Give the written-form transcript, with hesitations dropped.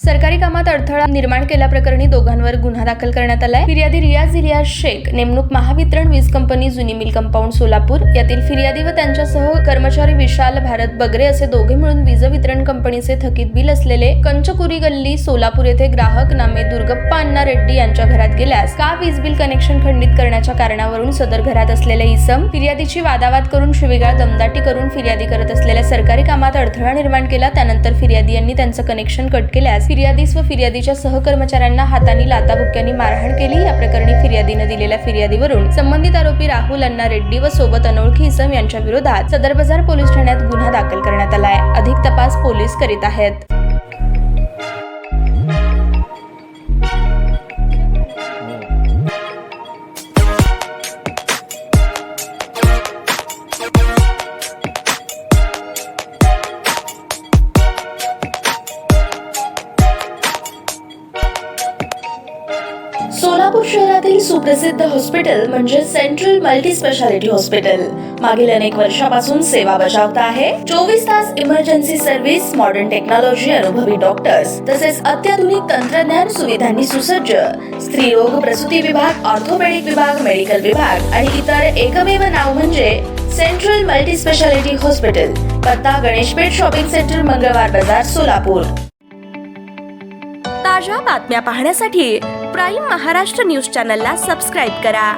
सरकारी कामात अडथळा निर्माण केल्याप्रकरणी दोघांवर गुन्हा दाखल करण्यात आलाय। फिर्यादी रियाज शेख नेमणूक महावितरण वीज कंपनी जुनी मिल कंपाऊंड सोलापूर यातील फिर्यादी व त्यांच्यासह कर्मचारी विशाल भारत बगरे असे दोघे मिळून वीज वितरण कंपनीचे थकीत बिल असलेले कंचकुरी गल्ली सोलापूर येथे ग्राहक नामे दुर्गप्पा अण्णा रेड्डी यांच्या घरात गेल्यास का वीज बिल कनेक्शन खंडित करण्याच्या कारणावरून सदर घरात असलेले इसम फिर्यादीची वादावाद करून शिवीगाळ दमदाटी करून फिर्यादी करत असलेल्या सरकारी कामात अडथळा निर्माण केला। त्यानंतर फिर्यादी यांनी त्यांचं कनेक्शन कट केल्यास फिर्यादीस व फिर्यादीच्या सहकर्मचाऱ्यांना हाताने लाथाबुक्क्यांनी मारहाण केली। या प्रकरणी फिर्यादीने दिलेल्या फिर्यादीवरून संबंधित आरोपी राहुल अण्णा रेड्डी व सोबत अनोळखी इसम यांच्या विरोधात सदर बाजार पोलीस ठाण्यात गुन्हा दाखल करण्यात आलाय। अधिक तपास पोलीस करीत आहेत। सोलापूर शहरातील सुप्रसिद्ध हॉस्पिटल म्हणजे सेंट्रल मल्टी स्पेशालिटी हॉस्पिटल मागील अनेक वर्षापासून सेवा बजावत आहे। 24 तास इमर्जन्सी सर्व्हिस, मॉडर्न टेक्नॉलॉजी, अनुभवी डॉक्टर्स तसेच अत्याधुनिक तंत्रज्ञान सुविधांनी सुसज्ज स्त्रीरोग प्रसूती विभाग, ऑर्थोपेडिक विभाग, मेडिकल विभाग आणि इतर एकमेव नाव म्हणजे सेंट्रल मल्टी स्पेशालिटी हॉस्पिटल। पत्ता गणेशपेठ शॉपिंग सेंटर, मंगळवार बाजार, सोलापूर। ताज्या बातम्या पाहण्यासाठी प्राईम महाराष्ट्र न्यूज चॅनलला सबस्क्राईब करा।